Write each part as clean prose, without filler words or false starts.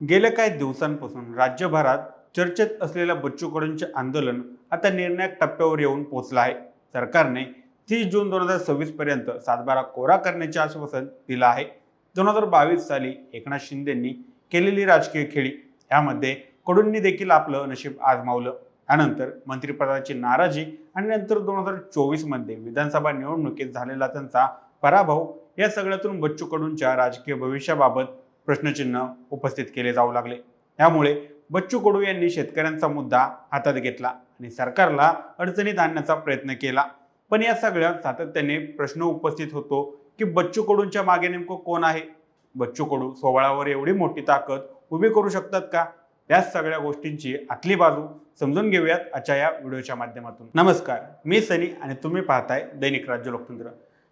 गेल्या काही दिवसांपासून राज्यभरात चर्चेत असलेल्या बच्चू कडूंचे आंदोलन आता निर्णायक टप्प्यावर येऊन पोहोचलं आहे. सरकारने 30 जून 2026 पर्यंत सातबारा कोरा करण्याचे आश्वासन दिलं आहे. 2022 साली एकनाथ शिंदेंनी केलेली राजकीय खेळी यामध्ये कडूंनी देखील आपलं नशीब आजमावलं. त्यानंतर मंत्रिपदाची नाराजी आणि नंतर 2024 मध्ये विधानसभा निवडणुकीत झालेला त्यांचा पराभव या सगळ्यातून बच्चू कडूंच्या राजकीय भविष्याबाबत प्रश्नचिन्ह उपस्थित केले जाऊ लागले. त्यामुळे बच्चू कडू यांनी शेतकऱ्यांचा मुद्दा हातात घेतला आणि सरकारला अडचणीत आणण्याचा प्रयत्न केला. पण या सगळ्यात सातत्याने प्रश्न उपस्थित होतो की बच्चू कडूंच्या मागे नेमकं कोण आहे? बच्चू कडू स्वबळावर एवढी मोठी ताकद उभी करू शकतात का? त्या सगळ्या गोष्टींची आतली बाजू समजून घेऊयात आजच्या या व्हिडिओच्या माध्यमातून. नमस्कार, मी सनी आणि तुम्ही पाहताय दैनिक राज्य लोकतंत्र.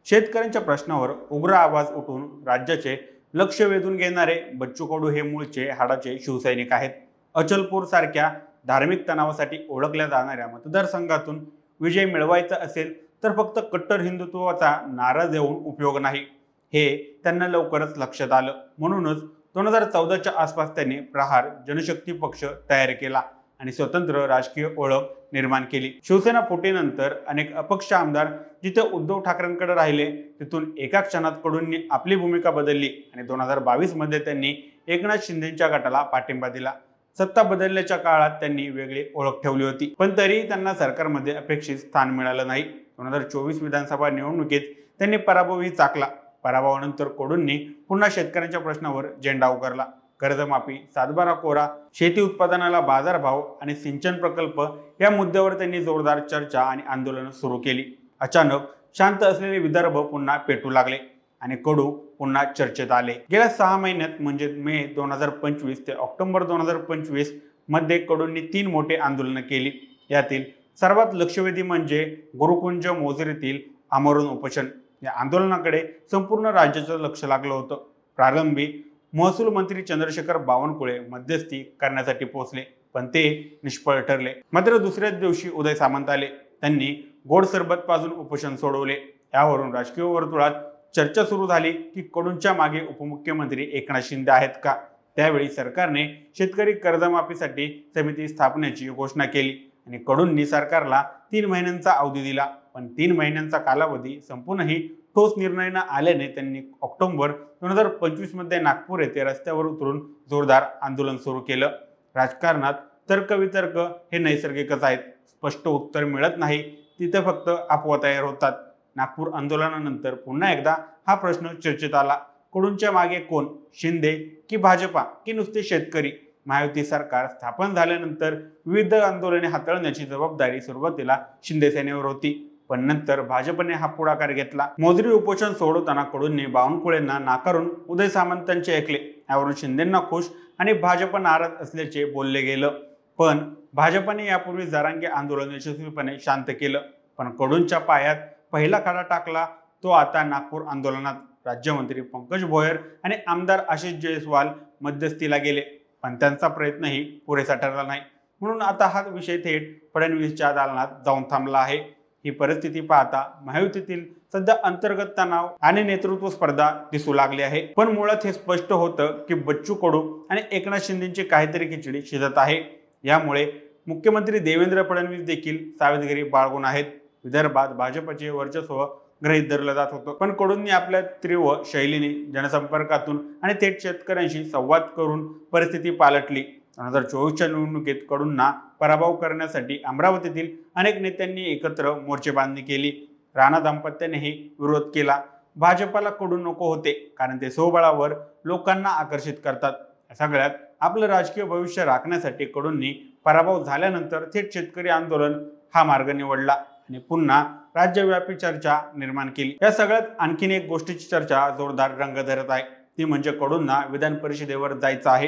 शेतकऱ्यांच्या प्रश्नावर उग्र आवाज उठवून राज्याचे लक्ष वेधून घेणारे बच्चू कडू हे मूळचे हाडाचे शिवसैनिक आहेत. अचलपूर सारख्या धार्मिक तणावासाठी ओळखल्या जाणाऱ्या मतदारसंघातून विजय मिळवायचा असेल तर फक्त कट्टर हिंदुत्वाचा नारा देऊन उपयोग नाही, हे त्यांना लवकरच लक्षात आलं. म्हणूनच 2014च्या आसपास त्यांनी प्रहार जनशक्ती पक्ष तयार केला आणि स्वतंत्र राजकीय ओळख निर्माण केली. शिवसेना फुटीनंतर अनेक अपक्ष आमदार जिथे उद्धव ठाकरेंकडे राहिले तिथून एका क्षणात कडूंनी आपली भूमिका बदलली आणि 2022 मध्ये त्यांनी एकनाथ शिंदेच्या गटाला पाठिंबा दिला. सत्ता बदलल्याच्या काळात त्यांनी वेगळी ओळख ठेवली होती, पण तरीही त्यांना सरकारमध्ये अपेक्षित स्थान मिळालं नाही. 2024 विधानसभा निवडणुकीत त्यांनी पराभवही चाकला. पराभवानंतर कडूंनी पुन्हा शेतकऱ्यांच्या प्रश्नावर झेंडा उगारला. कर्जमाफी, सातबारा कोरा, शेती उत्पादनाला बाजारभाव आणि सिंचन प्रकल्प या मुद्द्यावर त्यांनी जोरदार चर्चा आणि आंदोलन सुरू केली. अचानक शांत असलेले विदर्भ पुन्हा पेटू लागले आणि कडू पुन्हा चर्चेत आले. गेल्या 6 महिन्यात म्हणजे मे 2025 ते ऑक्टोबर 2025 मध्ये कडूंनी 3 मोठे आंदोलनं केली. यातील सर्वात लक्षवेधी म्हणजे गुरुकुंज मोझरीतील आमरण उपोषण. या आंदोलनाकडे संपूर्ण राज्याचं लक्ष लागलं होतं. प्रारंभी महसूल मंत्री चंद्रशेखर बावनकुळे मध्यस्थी करण्यासाठी पोहोचले, पण ते निष्फळ ठरले. मात्र दुसऱ्याच दिवशी उदय सामंत आले. त्यांनी गोड सरबत पाजून उपोषण सोडवले. यावरून राजकीय वर्तुळात चर्चा सुरू झाली की कडूंच्या मागे उपमुख्यमंत्री एकनाथ शिंदे आहेत का? त्यावेळी सरकारने शेतकरी कर्जमाफीसाठी समिती स्थापनेची घोषणा केली आणि कडूंनी सरकारला 3 महिन्यांचा अवधी दिला. पण 3 महिन्यांचा कालावधी संपूनही ठोस निर्णय न आल्याने त्यांनी ऑक्टोबर 2025 मध्ये नागपूर येथे रस्त्यावर उतरून जोरदार आंदोलन सुरू केलं. राजकारणात तर्कवितर्क हे नैसर्गिकच आहेत. स्पष्ट उत्तर मिळत नाही तिथे फक्त अफवा तयार होतात. नागपूर आंदोलनानंतर पुन्हा एकदा हा प्रश्न चर्चेत आला. कडूंच्या मागे कोण? शिंदे की भाजपा की नुसते शेतकरी? महायुती सरकार स्थापन झाल्यानंतर विविध आंदोलने हाताळण्याची जबाबदारी सुरुवातीला शिंदे सेनेवर होती, पण नंतर भाजपने हा पुढाकार घेतला. मोजरी उपोषण सोडवताना कडूंनी बावनकुळेंना नाकारून उदय सामंतांचे ऐकले. यावरून शिंदेंना खुश आणि भाजप नाराज असल्याचे बोलले गेलं. पण भाजपने यापूर्वी जरांगे आंदोलन यशस्वीपणे शांत केलं. पण कडूंच्या पायात पहिला खडा टाकला तो आता नागपूर आंदोलनात. राज्यमंत्री पंकज भोयर आणि आमदार आशिष जयस्वाल मध्यस्थीला गेले, पण त्यांचा प्रयत्नही पुरेसा ठरला नाही. म्हणून आता हा विषय थेट फडणवीसच्या दालनात जाऊन थांबला आहे. ही परिस्थिती पाहता महायुतीतील सध्या अंतर्गत तणाव आणि नेतृत्व स्पर्धा दिसू लागली आहे. पण मुळात हे स्पष्ट होतं की बच्चू कडू आणि एकनाथ शिंदेची काहीतरी खिचडी शिजत आहे. यामुळे मुख्यमंत्री देवेंद्र फडणवीस देखील सावधगिरी बाळगून आहेत. विदर्भात भाजपचे वर्चस्व गृहीत धरलं जात होतं, पण कडूंनी आपल्या तीव्र शैलीने जनसंपर्कातून आणि थेट शेतकऱ्यांशी संवाद करून परिस्थिती पालटली. 2024च्या निवडणुकीत कडूंना पराभव करण्यासाठी अमरावतीतील अनेक नेत्यांनी एकत्र मोर्चे बांधणी केली. राणा दाम्पत्यानेही विरोध केला. भाजपला कडू नको होते कारण ते स्वबळावर लोकांना आकर्षित करतात. सगळ्यात आपलं राजकीय भविष्य राखण्यासाठी कडूंनी पराभव झाल्यानंतर थेट शेतकरी आंदोलन हा मार्ग निवडला आणि पुन्हा राज्यव्यापी चर्चा निर्माण केली. या सगळ्यात आणखीन एक गोष्टीची चर्चा जोरदार रंग धरत आहे. ती म्हणजे कडूंना विधान परिषदेवर जायचं आहे,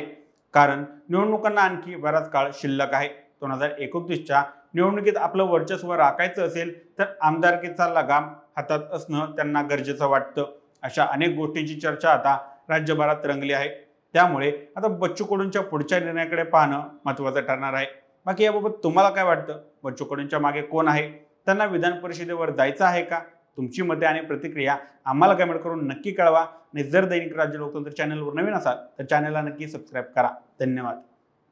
कारण निवडणुकांना आणखी बराच काळ शिल्लक आहे. 2029च्या निवडणुकीत आपलं वर्चस्व राखायचं असेल तर आमदारकीचा लगाम हातात असणं त्यांना गरजेचं वाटतं. अशा अनेक गोष्टींची चर्चा आता राज्यभरात रंगली आहे. त्यामुळे आता बच्चू कडूंच्या पुढच्या निर्णयाकडे पाहणं महत्त्वाचं ठरणार आहे. बाकी याबाबत तुम्हाला काय वाटतं? बच्चू कडूंच्या मागे कोण आहे? त्यांना विधान परिषदेवर जायचं आहे का? तुमची मते आणि प्रतिक्रिया आम्हाला कमेंट करून नक्की कळवा आणि जर दैनिक राज्य लोकतंत्र चॅनलवर नवीन असाल तर चॅनलला नक्की सबस्क्राईब करा. धन्यवाद.